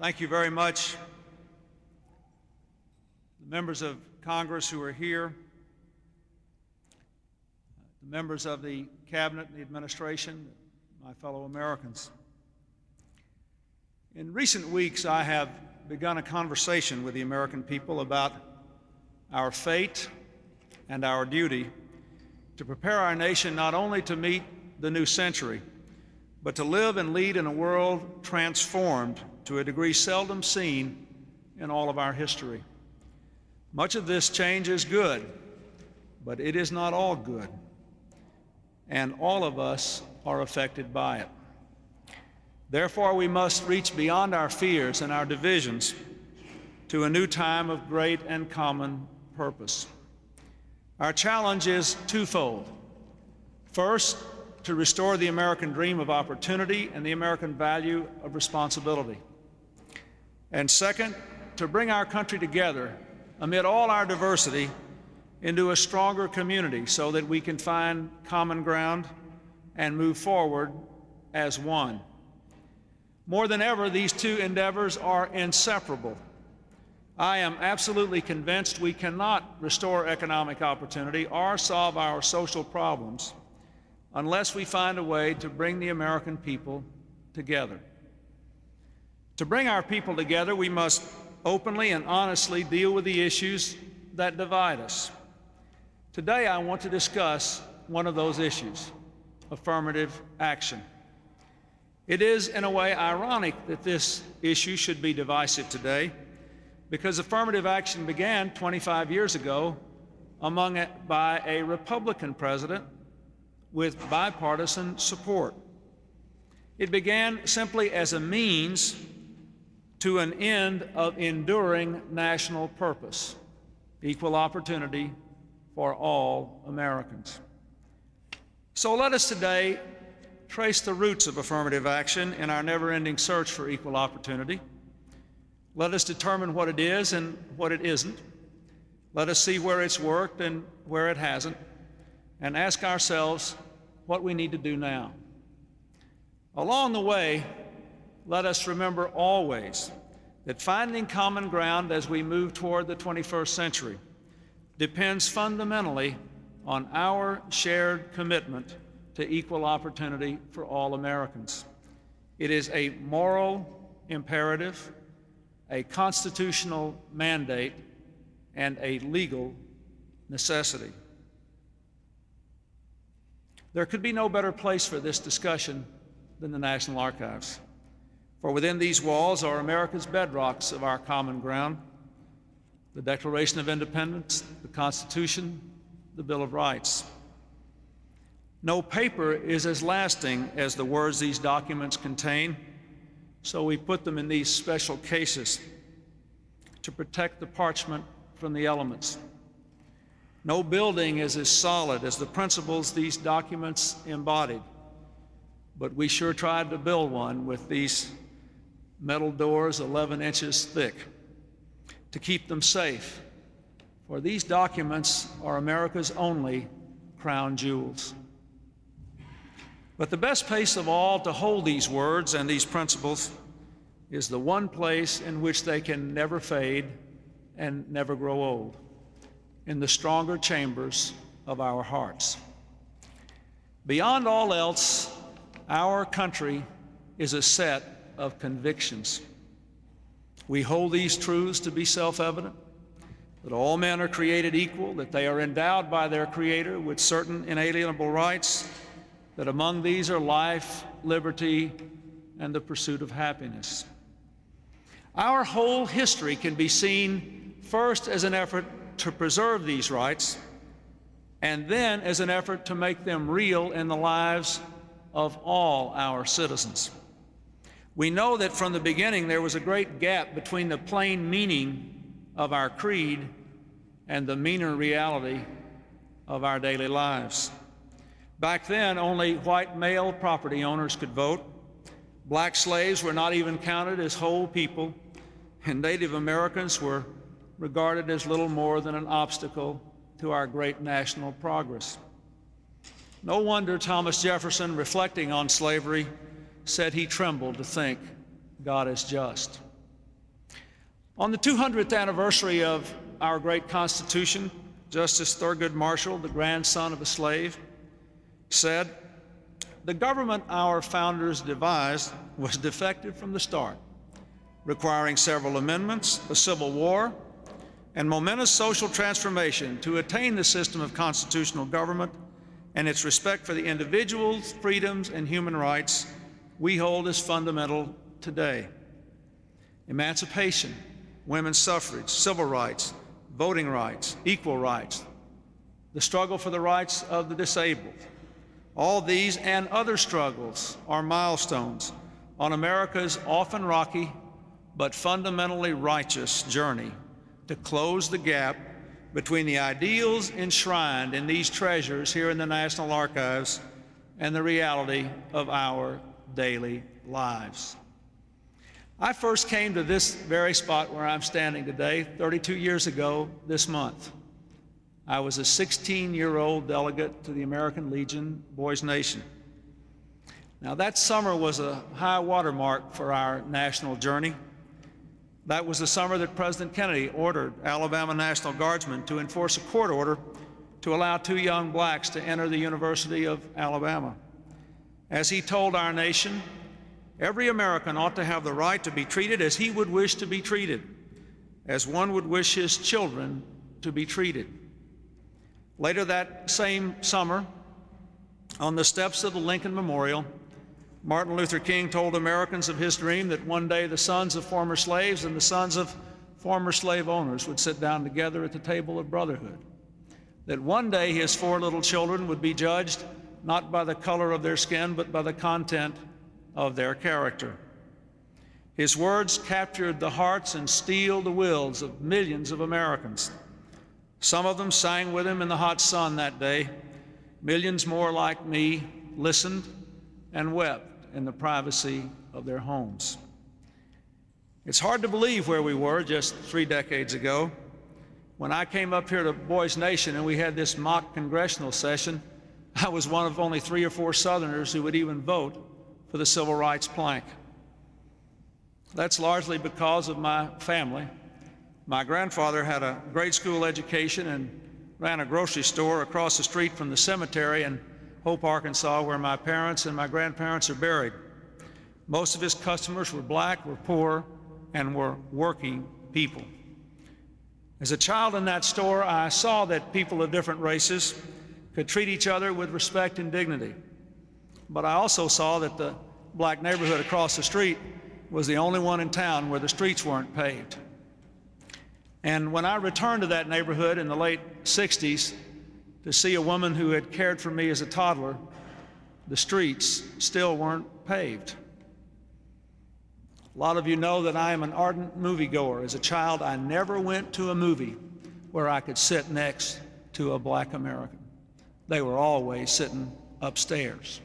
Thank you very much. The members of Congress who are here, the members of the Cabinet and the administration, my fellow Americans. In recent weeks, I have begun a conversation with the American people about our fate and our duty to prepare our nation not only to meet the new century, but to live and lead in a world transformed to a degree seldom seen in all of our history. Much of this change is good, but it is not all good, and all of us are affected by it. Therefore, we must reach beyond our fears and our divisions to a new time of great and common purpose. Our challenge is twofold. First, to restore the American dream of opportunity and the American value of responsibility. And second, to bring our country together amid all our diversity into a stronger community so that we can find common ground and move forward as one. More than ever, these two endeavors are inseparable. I am absolutely convinced we cannot restore economic opportunity or solve our social problems unless we find a way to bring the American people together. To bring our people together, we must openly and honestly deal with the issues that divide us. Today, I want to discuss one of those issues, affirmative action. It is, in a way, ironic that this issue should be divisive today, because affirmative action began 25 years ago by a Republican president with bipartisan support. It began simply as a means to an end of enduring national purpose, equal opportunity for all Americans. So let us today trace the roots of affirmative action in our never-ending search for equal opportunity. Let us determine what it is and what it isn't. Let us see where it's worked and where it hasn't, and ask ourselves what we need to do now. Along the way, let us remember always that finding common ground as we move toward the 21st century depends fundamentally on our shared commitment to equal opportunity for all Americans. It is a moral imperative, a constitutional mandate, and a legal necessity. There could be no better place for this discussion than the National Archives. For within these walls are America's bedrocks of our common ground: the Declaration of Independence, the Constitution, the Bill of Rights. No paper is as lasting as the words these documents contain, so we put them in these special cases to protect the parchment from the elements. No building is as solid as the principles these documents embodied, but we sure tried to build one with these metal doors 11 inches thick to keep them safe, for these documents are America's only crown jewels. But the best place of all to hold these words and these principles is the one place in which they can never fade and never grow old: in the stronger chambers of our hearts. Beyond all else, our country is a set of convictions. We hold these truths to be self-evident: that all men are created equal, that they are endowed by their Creator with certain inalienable rights, that among these are life, liberty, and the pursuit of happiness. Our whole history can be seen first as an effort to preserve these rights, and then as an effort to make them real in the lives of all our citizens. We know that from the beginning there was a great gap between the plain meaning of our creed and the meaner reality of our daily lives. Back then, only white male property owners could vote. Black slaves were not even counted as whole people, and Native Americans were regarded as little more than an obstacle to our great national progress. No wonder Thomas Jefferson, reflecting on slavery, said he trembled to think God is just. On the 200th anniversary of our great Constitution, Justice Thurgood Marshall, the grandson of a slave, said, "The government our founders devised was defective from the start, requiring several amendments, a civil war, and momentous social transformation to attain the system of constitutional government and its respect for the individual's freedoms and human rights we hold as fundamental today. Emancipation, women's suffrage, civil rights, voting rights, equal rights, the struggle for the rights of the disabled. All these and other struggles are milestones on America's often rocky but fundamentally righteous journey to close the gap between the ideals enshrined in these treasures here in the National Archives and the reality of our daily lives." I first came to this very spot where I'm standing today 32 years ago this month. I was a 16-year-old delegate to the American Legion Boys Nation. Now, that summer was a high watermark for our national journey. That was the summer that President Kennedy ordered Alabama National Guardsmen to enforce a court order to allow 2 young blacks to enter the University of Alabama. As he told our nation, every American ought to have the right to be treated as he would wish to be treated, as one would wish his children to be treated. Later that same summer, on the steps of the Lincoln Memorial, Martin Luther King told Americans of his dream that one day the sons of former slaves and the sons of former slave owners would sit down together at the table of brotherhood. That one day his 4 little children would be judged not by the color of their skin, but by the content of their character. His words captured the hearts and steeled the wills of millions of Americans. Some of them sang with him in the hot sun that day. Millions more like me listened and wept in the privacy of their homes. It's hard to believe where we were just 3 decades ago. When I came up here to Boys Nation and we had this mock congressional session, I was one of only 3 or 4 Southerners who would even vote for the civil rights plank. That's largely because of my family. My grandfather had a grade school education and ran a grocery store across the street from the cemetery in Hope, Arkansas, where my parents and my grandparents are buried. Most of his customers were black, were poor, and were working people. As a child in that store, I saw that people of different races could treat each other with respect and dignity. But I also saw that the black neighborhood across the street was the only one in town where the streets weren't paved. And when I returned to that neighborhood in the late 60s to see a woman who had cared for me as a toddler, the streets still weren't paved. A lot of you know that I am an ardent moviegoer. As a child, I never went to a movie where I could sit next to a black American. They were always sitting upstairs.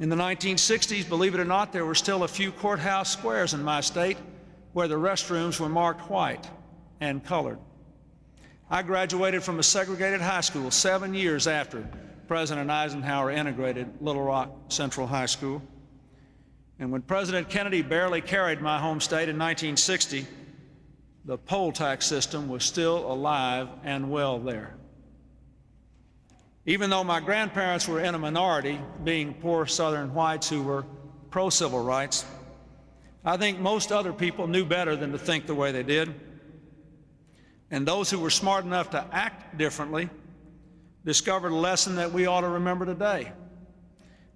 In the 1960s, believe it or not, there were still a few courthouse squares in my state where the restrooms were marked white and colored. I graduated from a segregated high school 7 years after President Eisenhower integrated Little Rock Central High School. And when President Kennedy barely carried my home state in 1960, the poll tax system was still alive and well there. Even though my grandparents were in a minority, being poor Southern whites who were pro-civil rights, I think most other people knew better than to think the way they did. And those who were smart enough to act differently discovered a lesson that we ought to remember today.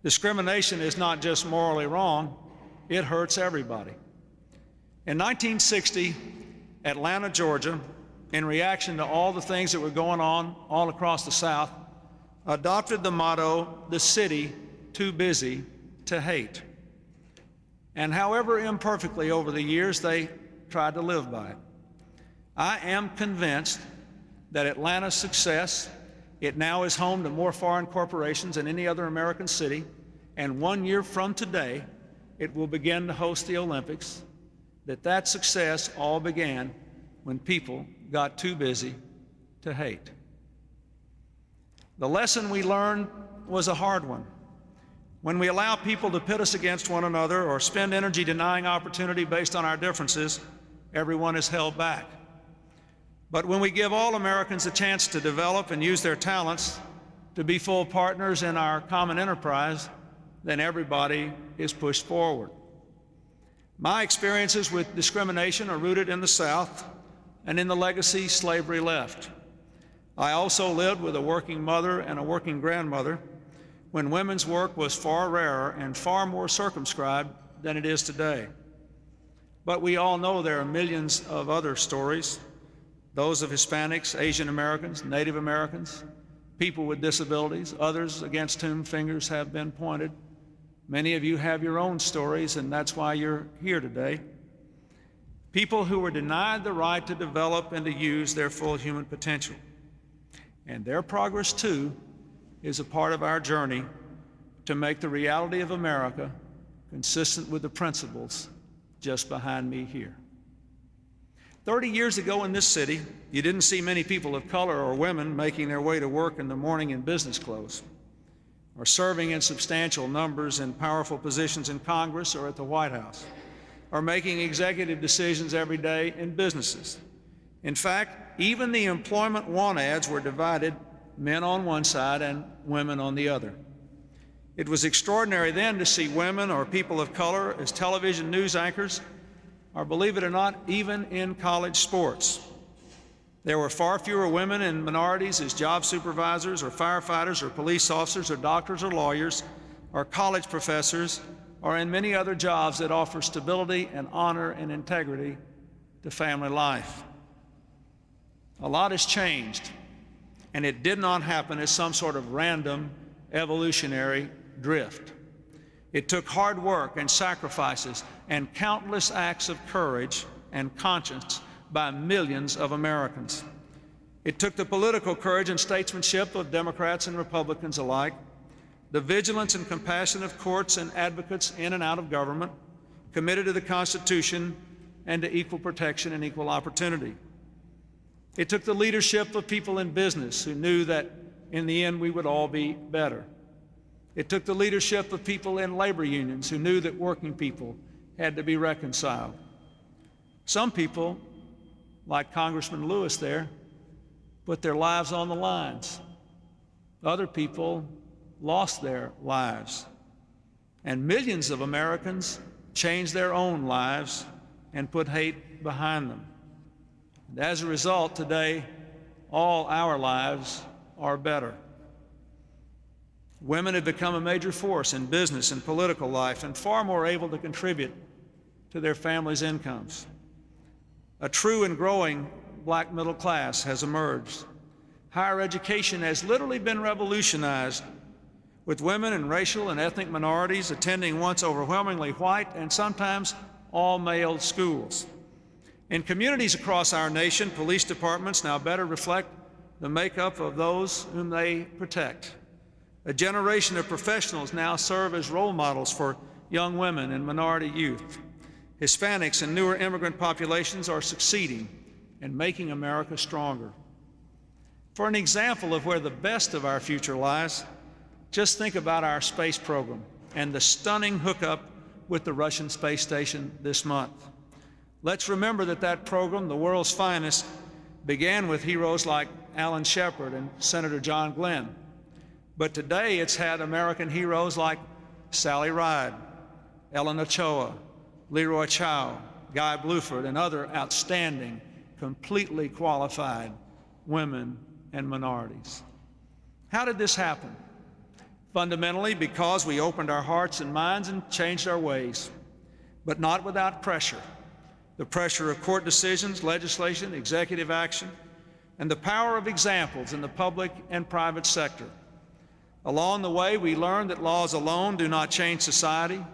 Discrimination is not just morally wrong, it hurts everybody. In 1960, Atlanta, Georgia, in reaction to all the things that were going on all across the South, adopted the motto, "The city too busy to hate." And however imperfectly over the years, they tried to live by it. I am convinced that Atlanta's success, it now is home to more foreign corporations than any other American city, and 1 year from today, it will begin to host the Olympics, that success all began when people got too busy to hate. The lesson we learned was a hard one. When we allow people to pit us against one another or spend energy denying opportunity based on our differences, everyone is held back. But when we give all Americans a chance to develop and use their talents to be full partners in our common enterprise, then everybody is pushed forward. My experiences with discrimination are rooted in the South and in the legacy slavery left. I also lived with a working mother and a working grandmother when women's work was far rarer and far more circumscribed than it is today. But we all know there are millions of other stories, those of Hispanics, Asian Americans, Native Americans, people with disabilities, others against whom fingers have been pointed. Many of you have your own stories, and that's why you're here today. People who were denied the right to develop and to use their full human potential. And their progress, too, is a part of our journey to make the reality of America consistent with the principles just behind me here. 30 years ago in this city, you didn't see many people of color or women making their way to work in the morning in business clothes, or serving in substantial numbers in powerful positions in Congress or at the White House, or making executive decisions every day in businesses. In fact, even the employment want ads were divided, men on one side and women on the other. It was extraordinary then to see women or people of color as television news anchors, or believe it or not, even in college sports. There were far fewer women and minorities as job supervisors or firefighters or police officers or doctors or lawyers or college professors or in many other jobs that offer stability and honor and integrity to family life. A lot has changed, and it did not happen as some sort of random evolutionary drift. It took hard work and sacrifices and countless acts of courage and conscience by millions of Americans. It took the political courage and statesmanship of Democrats and Republicans alike, the vigilance and compassion of courts and advocates in and out of government, committed to the Constitution and to equal protection and equal opportunity. It took the leadership of people in business who knew that in the end we would all be better. It took the leadership of people in labor unions who knew that working people had to be reconciled. Some people, like Congressman Lewis there, put their lives on the lines. Other people lost their lives. And millions of Americans changed their own lives and put hate behind them. And as a result, today, all our lives are better. Women have become a major force in business and political life and far more able to contribute to their families' incomes. A true and growing black middle class has emerged. Higher education has literally been revolutionized, with women and racial and ethnic minorities attending once overwhelmingly white and sometimes all-male schools. In communities across our nation, police departments now better reflect the makeup of those whom they protect. A generation of professionals now serve as role models for young women and minority youth. Hispanics and newer immigrant populations are succeeding and making America stronger. For an example of where the best of our future lies, just think about our space program and the stunning hookup with the Russian space station this month. Let's remember that that program, the world's finest, began with heroes like Alan Shepard and Senator John Glenn. But today it's had American heroes like Sally Ride, Ellen Ochoa, Leroy Chiao, Guy Bluford, and other outstanding, completely qualified women and minorities. How did this happen? Fundamentally, because we opened our hearts and minds and changed our ways, but not without pressure. The pressure of court decisions, legislation, executive action, and the power of examples in the public and private sector. Along the way, we learned that laws alone do not change society,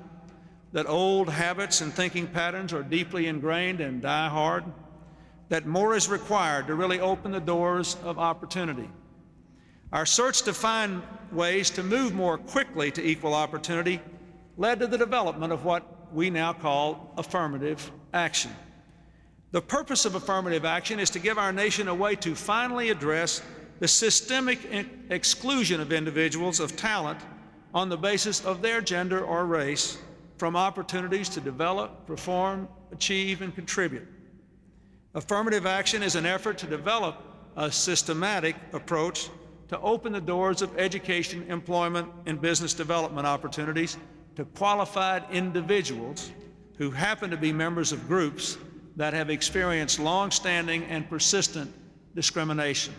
that old habits and thinking patterns are deeply ingrained and die hard, that more is required to really open the doors of opportunity. Our search to find ways to move more quickly to equal opportunity led to the development of what we now call affirmative action. The purpose of affirmative action is to give our nation a way to finally address the systemic exclusion of individuals of talent on the basis of their gender or race from opportunities to develop, perform, achieve, and contribute. Affirmative action is an effort to develop a systematic approach to open the doors of education, employment, and business development opportunities to qualified individuals who happen to be members of groups that have experienced long-standing and persistent discrimination.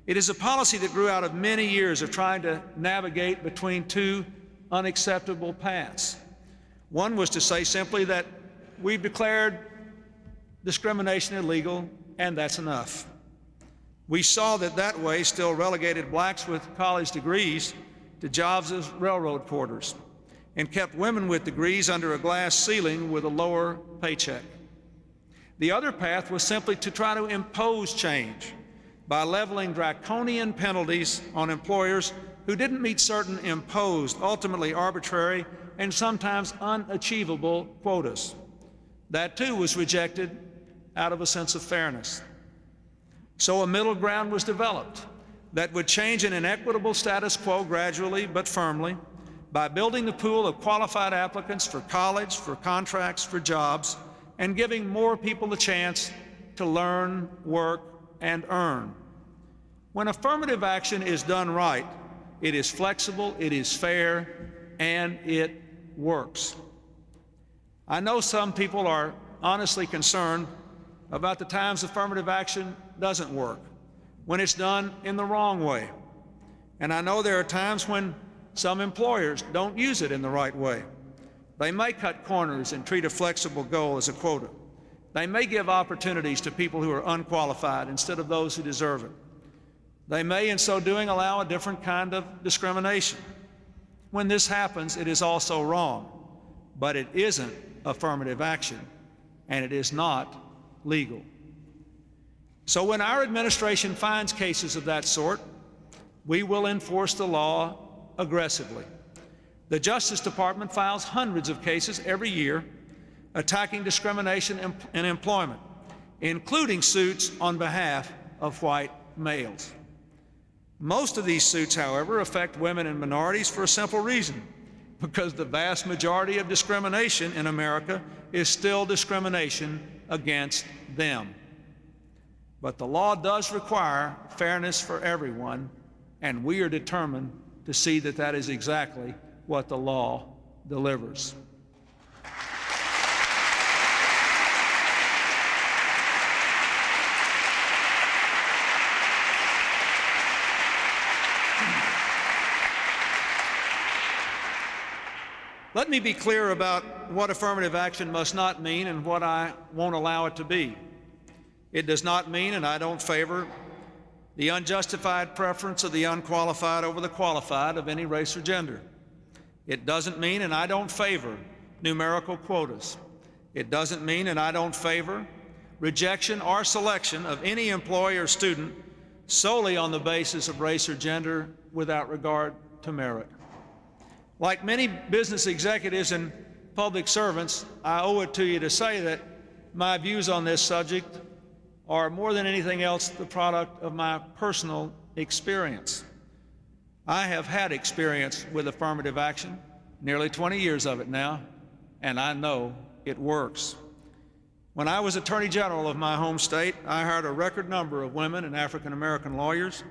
It is a policy that grew out of many years of trying to navigate between two unacceptable paths. One was to say simply that we've declared discrimination illegal, and that's enough. We saw that way still relegated blacks with college degrees to jobs as railroad porters and kept women with degrees under a glass ceiling with a lower paycheck. The other path was simply to try to impose change by leveling draconian penalties on employers who didn't meet certain imposed, ultimately arbitrary, and sometimes unachievable quotas. That too was rejected out of a sense of fairness. So a middle ground was developed that would change an inequitable status quo gradually but firmly by building the pool of qualified applicants for college, for contracts, for jobs, and giving more people the chance to learn, work, and earn. When affirmative action is done right, it is flexible, it is fair, and it works. I know some people are honestly concerned about the times affirmative action doesn't work, when it's done in the wrong way. And I know there are times when some employers don't use it in the right way. They may cut corners and treat a flexible goal as a quota. They may give opportunities to people who are unqualified instead of those who deserve it. They may, in so doing, allow a different kind of discrimination. When this happens, it is also wrong, but it isn't affirmative action, and it is not legal. So when our administration finds cases of that sort, we will enforce the law aggressively. The Justice Department files hundreds of cases every year attacking discrimination in employment, including suits on behalf of white males. Most of these suits, however, affect women and minorities for a simple reason, because the vast majority of discrimination in America is still discrimination against them. But the law does require fairness for everyone, and we are determined to see that that is exactly what the law delivers. Let me be clear about what affirmative action must not mean and what I won't allow it to be. It does not mean, and I don't favor, the unjustified preference of the unqualified over the qualified of any race or gender. It doesn't mean, and I don't favor, numerical quotas. It doesn't mean, and I don't favor, rejection or selection of any employee or student solely on the basis of race or gender without regard to merit. Like many business executives and public servants, I owe it to you to say that my views on this subject are more than anything else the product of my personal experience. I have had experience with affirmative action, nearly 20 years of it now, and I know it works. When I was Attorney General of my home state, I hired a record number of women and African American lawyers,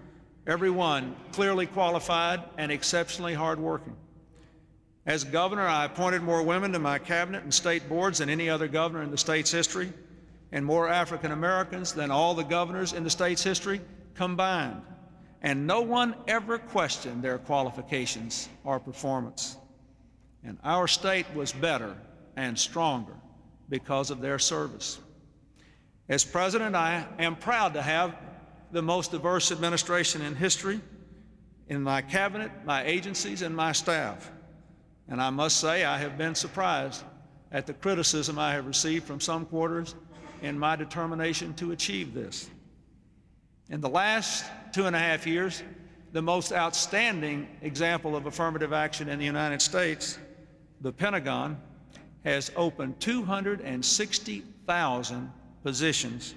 every one clearly qualified and exceptionally hardworking. As governor, I appointed more women to my cabinet and state boards than any other governor in the state's history, and more African Americans than all the governors in the state's history combined. And no one ever questioned their qualifications or performance. And our state was better and stronger because of their service. As president, I am proud to have the most diverse administration in history in my cabinet, my agencies, and my staff. And I must say I have been surprised at the criticism I have received from some quarters in my determination to achieve this. In the last 2.5 years, the most outstanding example of affirmative action in the United States, the Pentagon, has opened 260,000 positions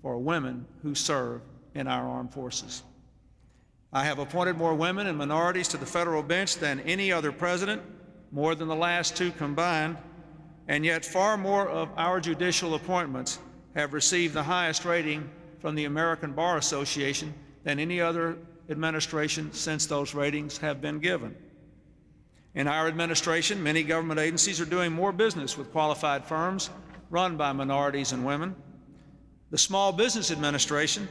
for women who serve in our armed forces. I have appointed more women and minorities to the federal bench than any other president, more than the last two combined, and yet far more of our judicial appointments have received the highest rating from the American Bar Association than any other administration since those ratings have been given. In our administration, many government agencies are doing more business with qualified firms run by minorities and women. The Small Business Administration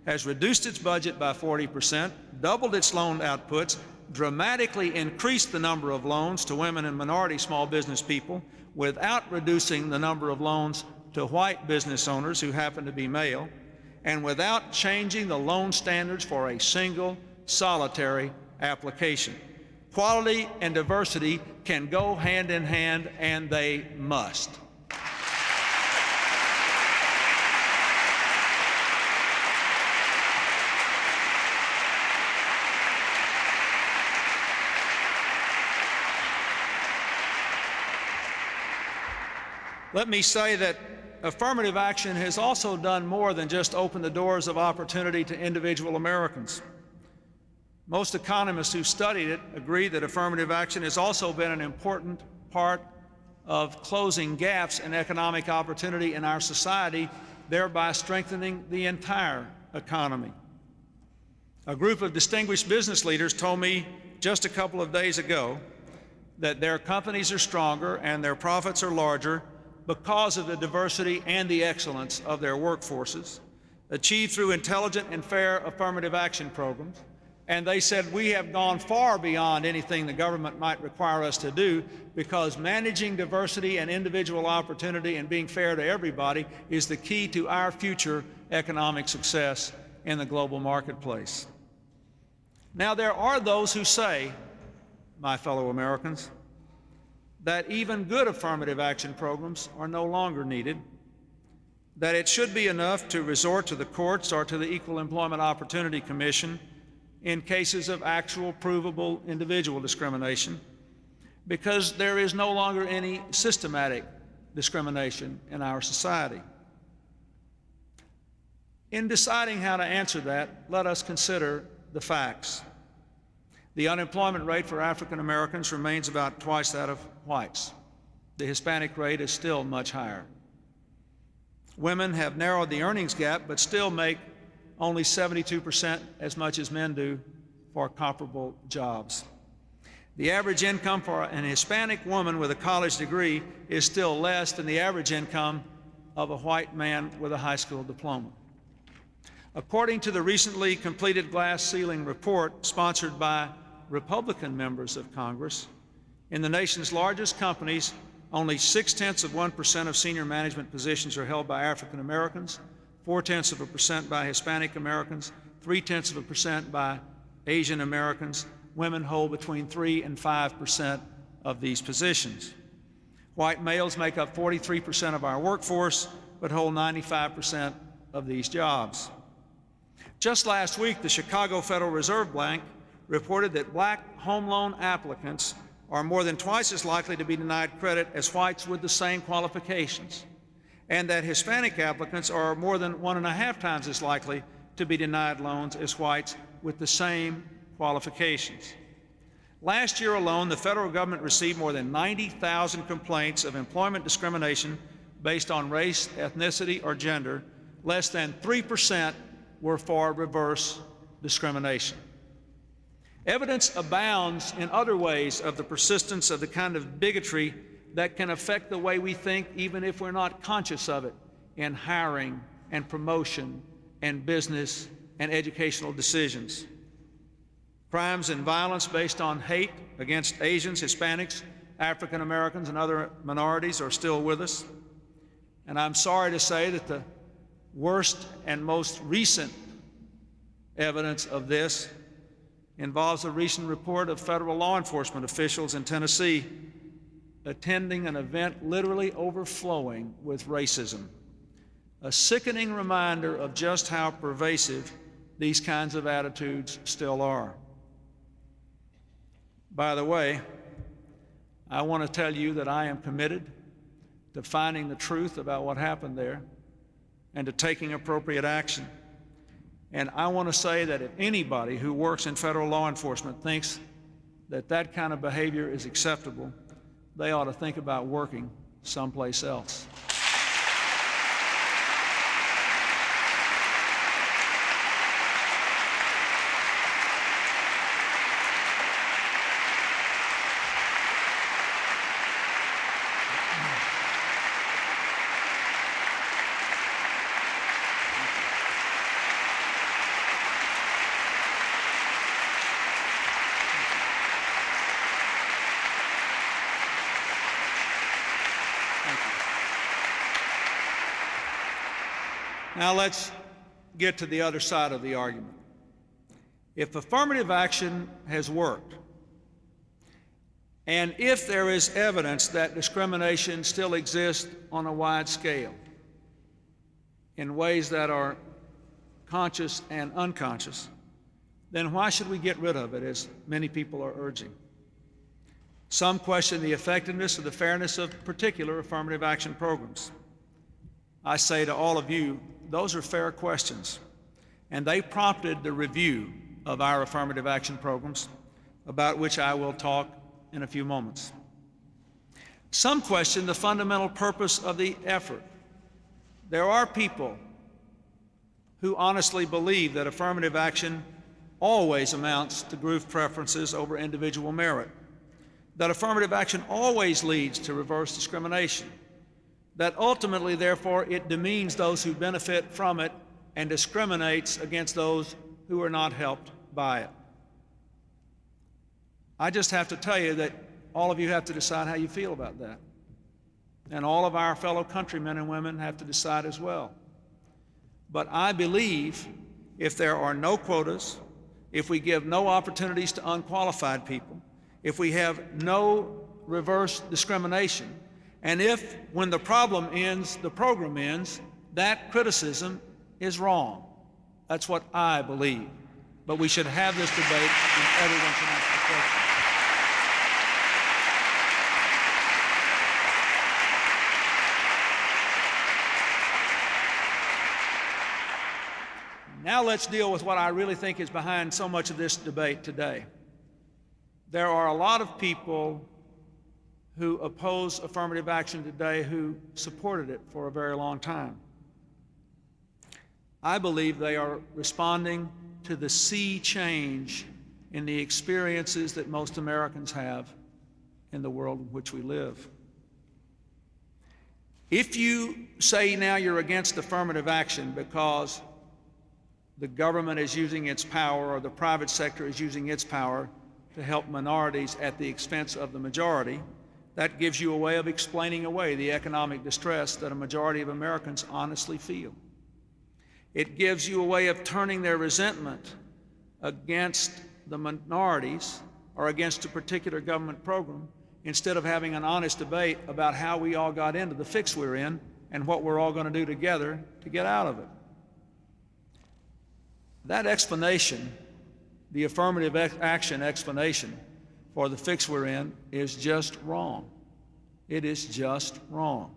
has reduced its budget by 40%, doubled its loan outputs, dramatically increased the number of loans to women and minority small business people without reducing the number of loans to white business owners who happen to be male, and without changing the loan standards for a single solitary application. Quality and diversity can go hand in hand, and they must. Let me say that affirmative action has also done more than just open the doors of opportunity to individual Americans. Most economists who studied it agree that affirmative action has also been an important part of closing gaps in economic opportunity in our society, thereby strengthening the entire economy. A group of distinguished business leaders told me just a couple of days ago that their companies are stronger and their profits are larger because of the diversity and the excellence of their workforces, achieved through intelligent and fair affirmative action programs. And they said, we have gone far beyond anything the government might require us to do, because managing diversity and individual opportunity and being fair to everybody is the key to our future economic success in the global marketplace. Now, there are those who say, my fellow Americans, that even good affirmative action programs are no longer needed, that it should be enough to resort to the courts or to the Equal Employment Opportunity Commission in cases of actual provable individual discrimination, because there is no longer any systematic discrimination in our society. In deciding how to answer that, let us consider the facts. The unemployment rate for African Americans remains about twice that of whites. The Hispanic rate is still much higher. Women have narrowed the earnings gap, but still make only 72% as much as men do for comparable jobs. The average income for an Hispanic woman with a college degree is still less than the average income of a white man with a high school diploma. According to the recently completed glass ceiling report sponsored by Republican members of Congress, in the nation's largest companies, only 0.6% of senior management positions are held by African Americans, 0.4% by Hispanic Americans, 0.3% by Asian Americans. Women hold between 3 and 5% of these positions. White males make up 43% of our workforce, but hold 95% of these jobs. Just last week, the Chicago Federal Reserve Bank reported that black home loan applicants are more than twice as likely to be denied credit as whites with the same qualifications, and that Hispanic applicants are more than 1.5 times as likely to be denied loans as whites with the same qualifications. Last year alone, the federal government received more than 90,000 complaints of employment discrimination based on race, ethnicity, or gender. Less than 3% were for reverse discrimination. Evidence abounds in other ways of the persistence of the kind of bigotry that can affect the way we think, even if we're not conscious of it, in hiring and promotion and business and educational decisions. Crimes and violence based on hate against Asians, Hispanics, African Americans, and other minorities are still with us. And I'm sorry to say that the worst and most recent evidence of this involves a recent report of federal law enforcement officials in Tennessee attending an event literally overflowing with racism, a sickening reminder of just how pervasive these kinds of attitudes still are. By the way, I want to tell you that I am committed to finding the truth about what happened there and to taking appropriate action. And I want to say that if anybody who works in federal law enforcement thinks that that kind of behavior is acceptable, they ought to think about working someplace else. Now let's get to the other side of the argument. If affirmative action has worked, and if there is evidence that discrimination still exists on a wide scale in ways that are conscious and unconscious, then why should we get rid of it, as many people are urging? Some question the effectiveness or the fairness of particular affirmative action programs. I say to all of you, those are fair questions, and they prompted the review of our affirmative action programs, about which I will talk in a few moments. Some question the fundamental purpose of the effort. There are people who honestly believe that affirmative action always amounts to group preferences over individual merit, that affirmative action always leads to reverse discrimination, that ultimately, therefore, it demeans those who benefit from it and discriminates against those who are not helped by it. I just have to tell you that all of you have to decide how you feel about that. And all of our fellow countrymen and women have to decide as well. But I believe if there are no quotas, if we give no opportunities to unqualified people, if we have no reverse discrimination, and if, when the problem ends, the program ends, that criticism is wrong. That's what I believe. But we should have this debate and everyone can ask the question. Now let's deal with what I really think is behind so much of this debate today. There are a lot of people who oppose affirmative action today who supported it for a very long time. I believe they are responding to the sea change in the experiences that most Americans have in the world in which we live. If you say now you're against affirmative action because the government is using its power or the private sector is using its power to help minorities at the expense of the majority, that gives you a way of explaining away the economic distress that a majority of Americans honestly feel. It gives you a way of turning their resentment against the minorities or against a particular government program instead of having an honest debate about how we all got into the fix we're in and what we're all going to do together to get out of it. That explanation, the affirmative action explanation for the fix we're in, is just wrong. It is just wrong.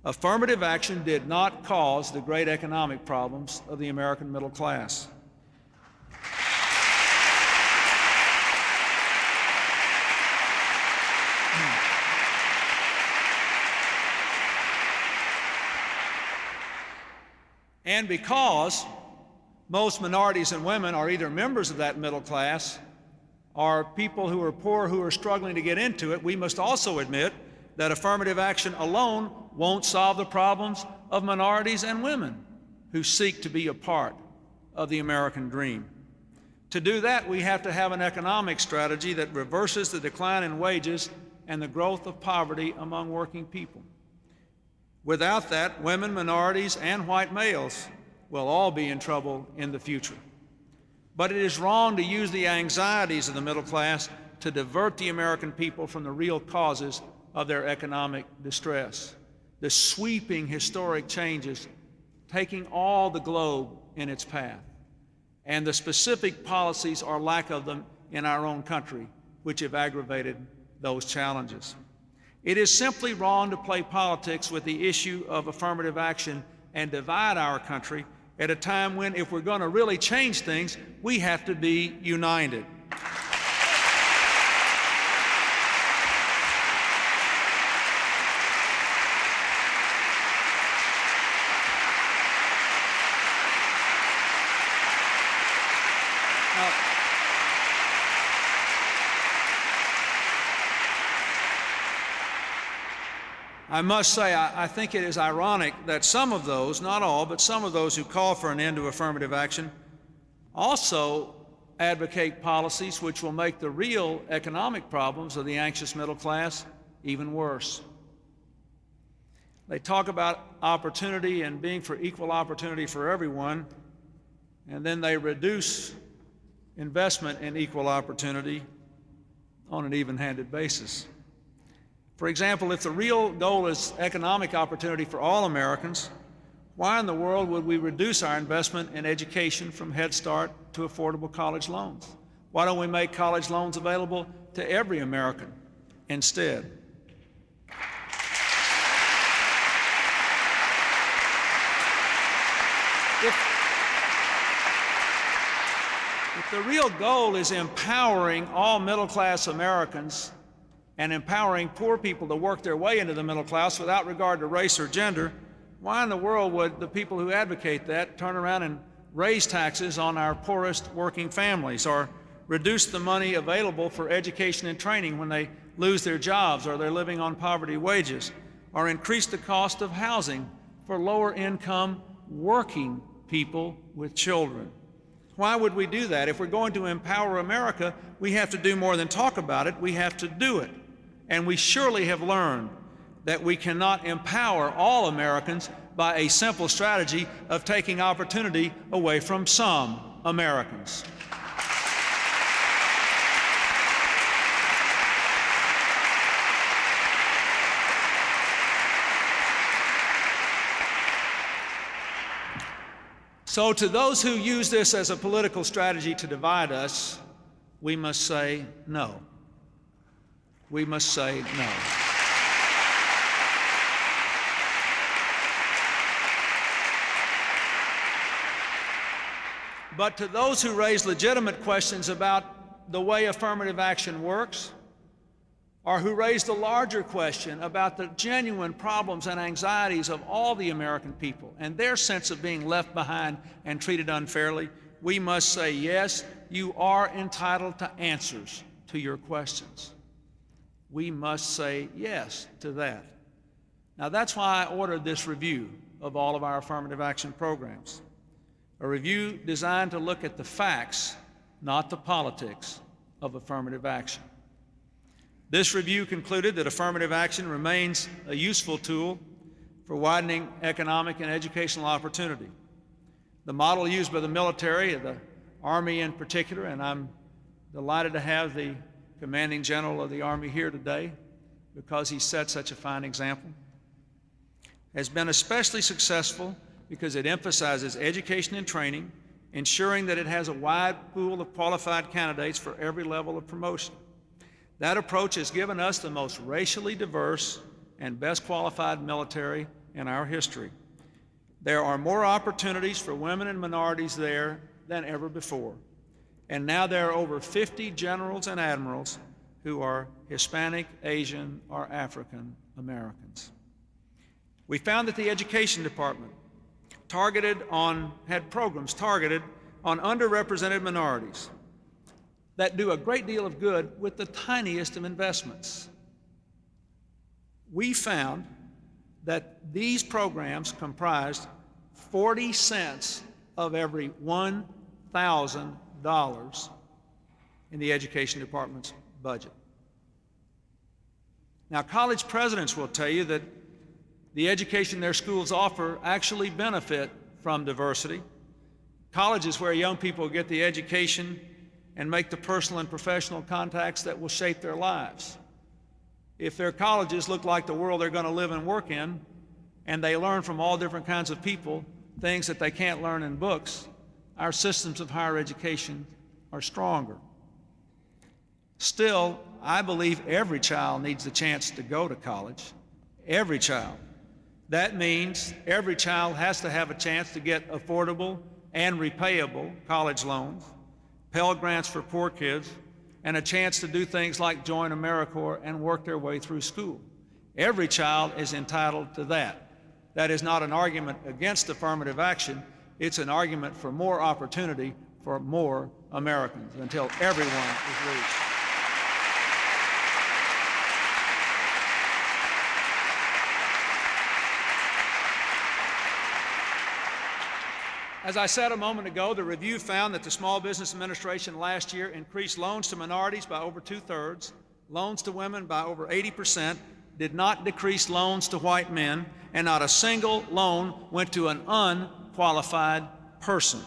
Affirmative action did not cause the great economic problems of the American middle class. And because most minorities and women are either members of that middle class or people who are poor who are struggling to get into it, we must also admit that affirmative action alone won't solve the problems of minorities and women who seek to be a part of the American dream. To do that, we have to have an economic strategy that reverses the decline in wages and the growth of poverty among working people. Without that, women, minorities, and white males will all be in trouble in the future. But it is wrong to use the anxieties of the middle class to divert the American people from the real causes of their economic distress. The sweeping historic changes taking all the globe in its path, and the specific policies or lack of them in our own country, which have aggravated those challenges. It is simply wrong to play politics with the issue of affirmative action and divide our country at a time when, if we're going to really change things, we have to be united. I must say, I think it is ironic that some of those, not all, but some of those who call for an end to affirmative action also advocate policies which will make the real economic problems of the anxious middle class even worse. They talk about opportunity and being for equal opportunity for everyone, and then they reduce investment in equal opportunity on an even-handed basis. For example, if the real goal is economic opportunity for all Americans, why in the world would we reduce our investment in education from Head Start to affordable college loans? Why don't we make college loans available to every American instead? If the real goal is empowering all middle-class Americans and empowering poor people to work their way into the middle class without regard to race or gender, why in the world would the people who advocate that turn around and raise taxes on our poorest working families, or reduce the money available for education and training when they lose their jobs or they're living on poverty wages, or increase the cost of housing for lower income working people with children? Why would we do that? If we're going to empower America, we have to do more than talk about it, we have to do it. And we surely have learned that we cannot empower all Americans by a simple strategy of taking opportunity away from some Americans. So to those who use this as a political strategy to divide us, we must say no. We must say no. But to those who raise legitimate questions about the way affirmative action works, or who raise the larger question about the genuine problems and anxieties of all the American people and their sense of being left behind and treated unfairly, we must say, yes, you are entitled to answers to your questions. We must say yes to that. Now, that's why I ordered this review of all of our affirmative action programs, a review designed to look at the facts, not the politics, of affirmative action. This review concluded that affirmative action remains a useful tool for widening economic and educational opportunity. The model used by the military, the Army in particular, and I'm delighted to have the Commanding General of the Army here today because he set such a fine example, has been especially successful because it emphasizes education and training, ensuring that it has a wide pool of qualified candidates for every level of promotion. That approach has given us the most racially diverse and best qualified military in our history. There are more opportunities for women and minorities there than ever before. And now there are over 50 generals and admirals who are Hispanic, Asian, or African Americans. We found that the Education Department had programs targeted on underrepresented minorities that do a great deal of good with the tiniest of investments. We found that these programs comprised 40 cents of every $1,000 in the Education Department's budget. Now, college presidents will tell you that the education their schools offer actually benefit from diversity. College is where young people get the education and make the personal and professional contacts that will shape their lives. If their colleges look like the world they're going to live and work in, and they learn from all different kinds of people things that they can't learn in books, our systems of higher education are stronger. Still, I believe every child needs the chance to go to college. Every child. That means every child has to have a chance to get affordable and repayable college loans, Pell Grants for poor kids, and a chance to do things like join AmeriCorps and work their way through school. Every child is entitled to that. That is not an argument against affirmative action. It's an argument for more opportunity for more Americans until everyone is reached. As I said a moment ago, the review found that the Small Business Administration last year increased loans to minorities by over 2/3, loans to women by over 80%, did not decrease loans to white men, and not a single loan went to an unqualified person.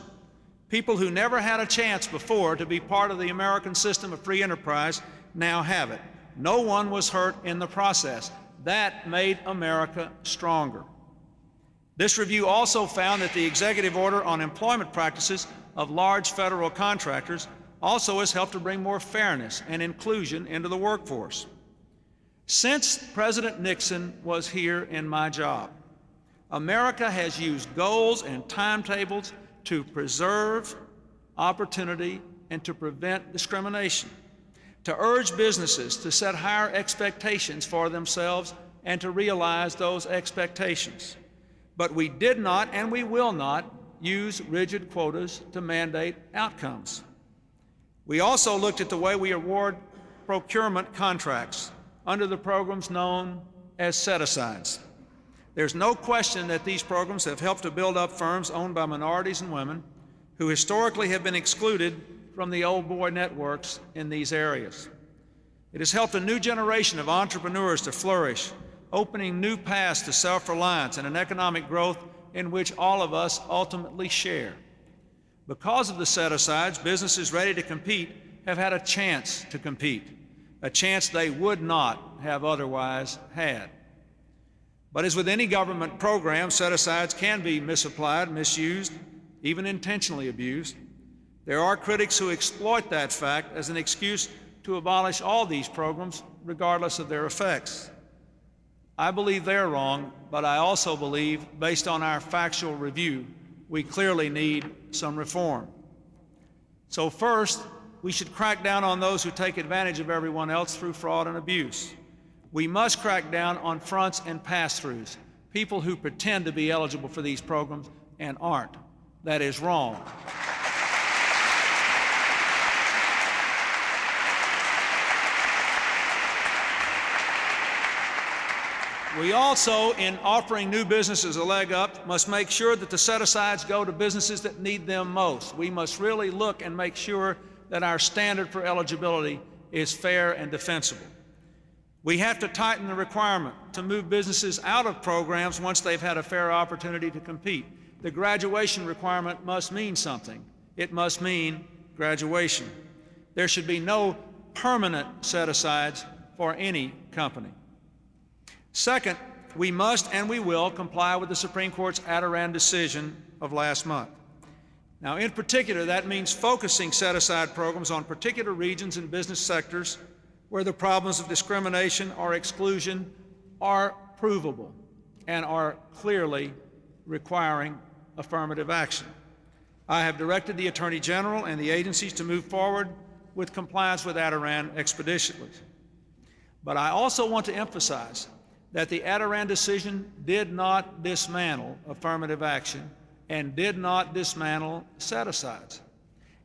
People who never had a chance before to be part of the American system of free enterprise now have it. No one was hurt in the process. That made America stronger. This review also found that the executive order on employment practices of large federal contractors also has helped to bring more fairness and inclusion into the workforce. Since President Nixon was here in my job, America has used goals and timetables to preserve opportunity and to prevent discrimination, to urge businesses to set higher expectations for themselves and to realize those expectations. But we did not and we will not use rigid quotas to mandate outcomes. We also looked at the way we award procurement contracts under the programs known as set-asides. There's no question that these programs have helped to build up firms owned by minorities and women who historically have been excluded from the old boy networks in these areas. It has helped a new generation of entrepreneurs to flourish, opening new paths to self-reliance and an economic growth in which all of us ultimately share. Because of the set-asides, businesses ready to compete have had a chance to compete, a chance they would not have otherwise had. But as with any government program, set-asides can be misapplied, misused, even intentionally abused. There are critics who exploit that fact as an excuse to abolish all these programs, regardless of their effects. I believe they're wrong, but I also believe, based on our factual review, we clearly need some reform. So first, we should crack down on those who take advantage of everyone else through fraud and abuse. We must crack down on fronts and pass-throughs, people who pretend to be eligible for these programs and aren't. That is wrong. We also, in offering new businesses a leg up, must make sure that the set-asides go to businesses that need them most. We must really look and make sure that our standard for eligibility is fair and defensible. We have to tighten the requirement to move businesses out of programs once they've had a fair opportunity to compete. The graduation requirement must mean something. It must mean graduation. There should be no permanent set-asides for any company. Second, we must and we will comply with the Supreme Court's Adirondack decision of last month. Now, in particular, that means focusing set-aside programs on particular regions and business sectors where the problems of discrimination or exclusion are provable and are clearly requiring affirmative action. I have directed the Attorney General and the agencies to move forward with compliance with Adirondack expeditiously. But I also want to emphasize that the Adirondack decision did not dismantle affirmative action and did not dismantle set-asides.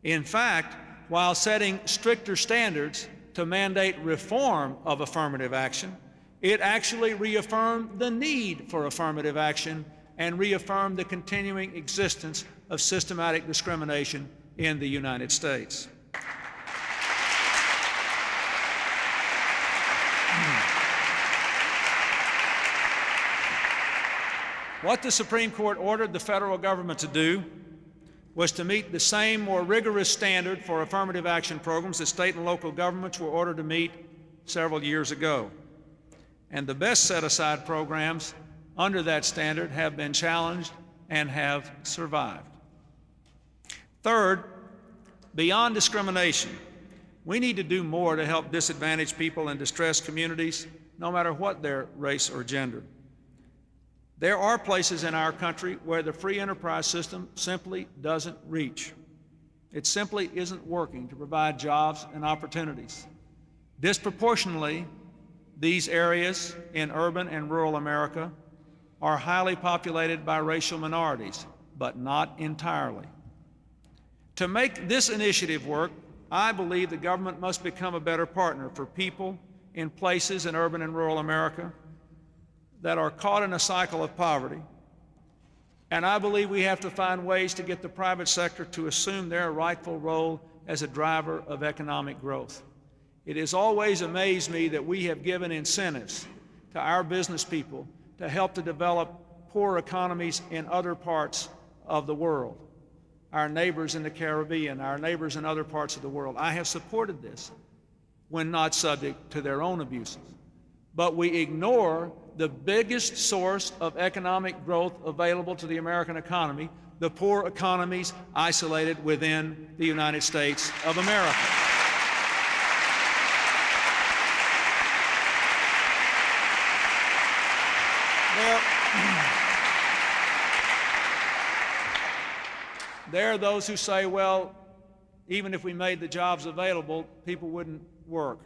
In fact, while setting stricter standards to mandate reform of affirmative action, it actually reaffirmed the need for affirmative action and reaffirmed the continuing existence of systematic discrimination in the United States. What the Supreme Court ordered the federal government to do was to meet the same more rigorous standard for affirmative action programs that state and local governments were ordered to meet several years ago. And the best set-aside programs under that standard have been challenged and have survived. Third, beyond discrimination, we need to do more to help disadvantaged people in distressed communities, no matter what their race or gender. There are places in our country where the free enterprise system simply doesn't reach. It simply isn't working to provide jobs and opportunities. Disproportionately, these areas in urban and rural America are highly populated by racial minorities, but not entirely. To make this initiative work, I believe the government must become a better partner for people in places in urban and rural America that are caught in a cycle of poverty. And I believe we have to find ways to get the private sector to assume their rightful role as a driver of economic growth. It has always amazed me that we have given incentives to our business people to help to develop poor economies in other parts of the world, our neighbors in the Caribbean, our neighbors in other parts of the world. I have supported this when not subject to their own abuses. But we ignore the biggest source of economic growth available to the American economy, the poor economies isolated within the United States of America. There are those who say, well, even if we made the jobs available, people wouldn't work.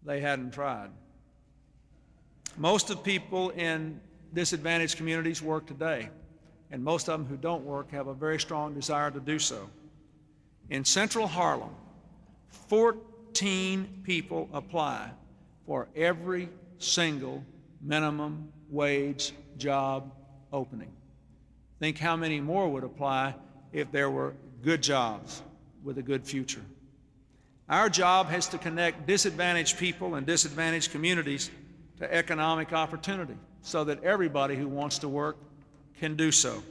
They hadn't tried. Most of people in disadvantaged communities work today, and most of them who don't work have a very strong desire to do so. In Central Harlem, 14 people apply for every single minimum wage job opening. Think how many more would apply if there were good jobs with a good future. Our job has to connect disadvantaged people and disadvantaged communities to economic opportunity so that everybody who wants to work can do so.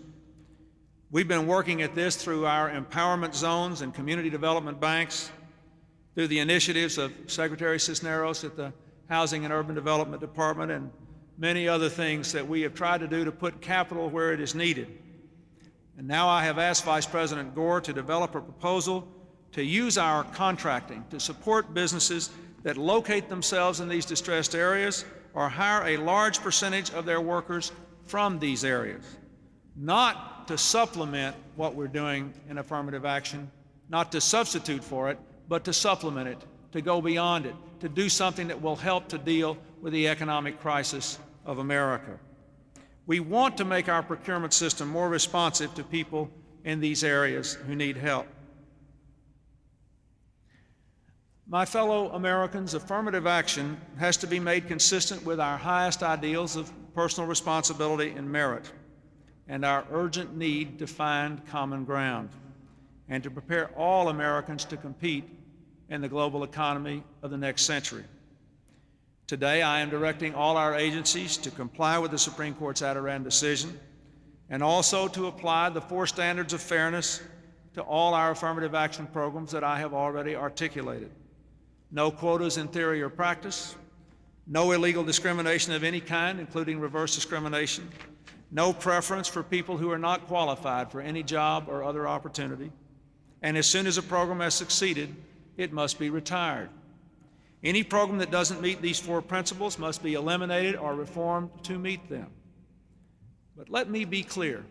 We've been working at this through our empowerment zones and community development banks, through the initiatives of Secretary Cisneros at the Housing and Urban Development Department, and many other things that we have tried to do to put capital where it is needed. And now I have asked Vice President Gore to develop a proposal to use our contracting to support businesses that locate themselves in these distressed areas or hire a large percentage of their workers from these areas, not to supplement what we're doing in affirmative action, not to substitute for it, but to supplement it, to go beyond it, to do something that will help to deal with the economic crisis of America. We want to make our procurement system more responsive to people in these areas who need help. My fellow Americans, affirmative action has to be made consistent with our highest ideals of personal responsibility and merit, and our urgent need to find common ground, and to prepare all Americans to compete in the global economy of the next century. Today, I am directing all our agencies to comply with the Supreme Court's Adirondack decision and also to apply the 4 standards of fairness to all our affirmative action programs that I have already articulated. No quotas in theory or practice, no illegal discrimination of any kind, including reverse discrimination, no preference for people who are not qualified for any job or other opportunity, and as soon as a program has succeeded, it must be retired. Any program that doesn't meet these 4 principles must be eliminated or reformed to meet them. But let me be clear.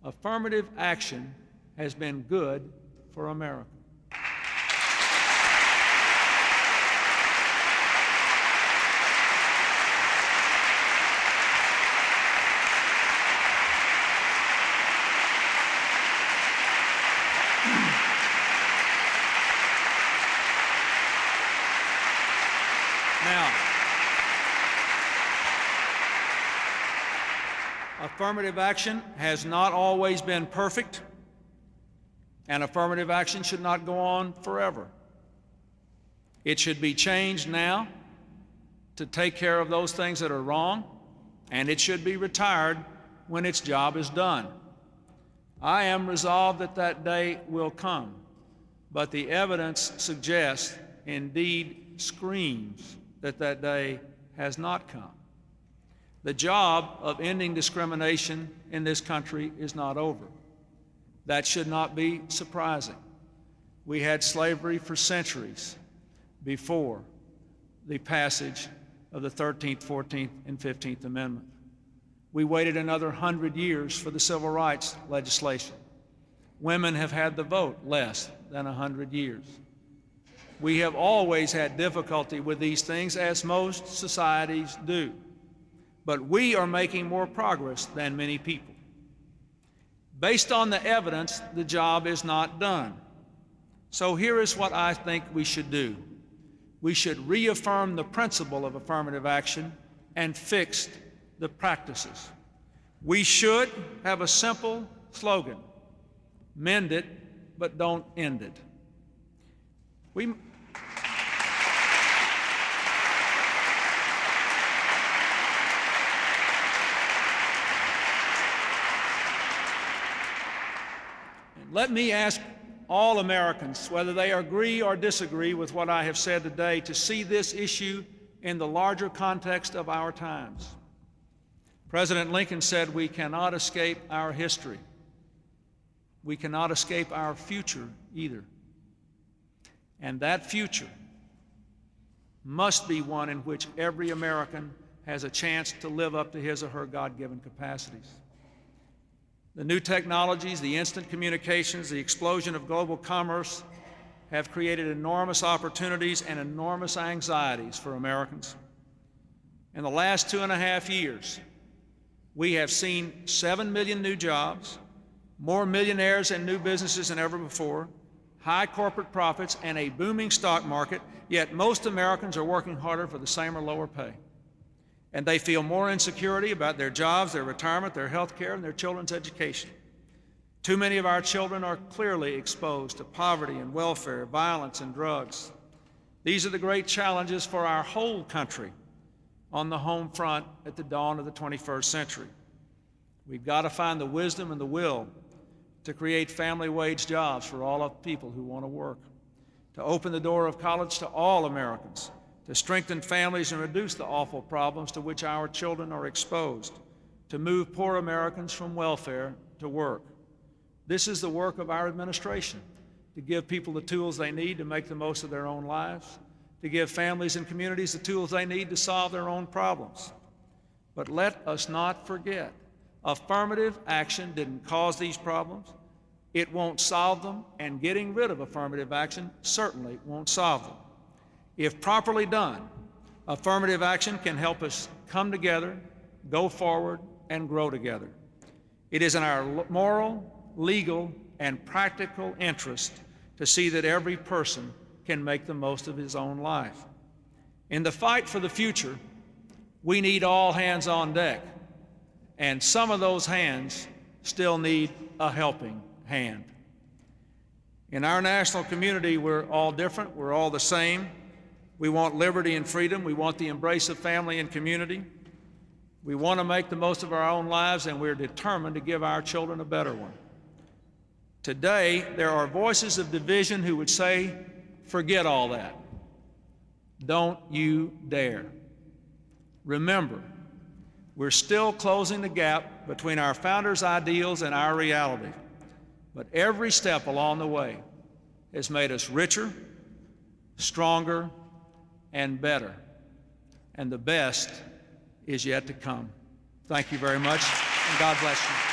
Affirmative action has been good for America. Now, affirmative action has not always been perfect, and affirmative action should not go on forever. It should be changed now to take care of those things that are wrong, and it should be retired when its job is done. I am resolved that that day will come, but the evidence suggests, indeed screams, that that day has not come. The job of ending discrimination in this country is not over. That should not be surprising. We had slavery for centuries before the passage of the 13th, 14th, and 15th Amendment. We waited another 100 years for the civil rights legislation. Women have had the vote less than 100 years. We have always had difficulty with these things, as most societies do. But we are making more progress than many people. Based on the evidence, the job is not done. So here is what I think we should do. We should reaffirm the principle of affirmative action and fix the practices. We should have a simple slogan: mend it, but don't end it. Let me ask all Americans, whether they agree or disagree with what I have said today, to see this issue in the larger context of our times. President Lincoln said we cannot escape our history. We cannot escape our future either. And that future must be one in which every American has a chance to live up to his or her God-given capacities. The new technologies, the instant communications, the explosion of global commerce have created enormous opportunities and enormous anxieties for Americans. In the last 2.5 years, we have seen 7 million new jobs, more millionaires and new businesses than ever before, high corporate profits, and a booming stock market, yet most Americans are working harder for the same or lower pay. And they feel more insecurity about their jobs, their retirement, their health care, and their children's education. Too many of our children are clearly exposed to poverty and welfare, violence and drugs. These are the great challenges for our whole country on the home front at the dawn of the 21st century. We've got to find the wisdom and the will to create family wage jobs for all of the people who want to work, to open the door of college to all Americans, to strengthen families and reduce the awful problems to which our children are exposed, to move poor Americans from welfare to work. This is the work of our administration, to give people the tools they need to make the most of their own lives, to give families and communities the tools they need to solve their own problems. But let us not forget, affirmative action didn't cause these problems. It won't solve them, and getting rid of affirmative action certainly won't solve them. If properly done, affirmative action can help us come together, go forward, and grow together. It is in our moral, legal, and practical interest to see that every person can make the most of his own life. In the fight for the future, we need all hands on deck, and some of those hands still need a helping hand. In our national community, we're all different, we're all the same. We want liberty and freedom, we want the embrace of family and community. We want to make the most of our own lives, and we're determined to give our children a better one. Today, there are voices of division who would say, forget all that. Don't you dare. Remember, we're still closing the gap between our founders' ideals and our reality. But every step along the way has made us richer, stronger, and better. And the best is yet to come. Thank you very much, and God bless you.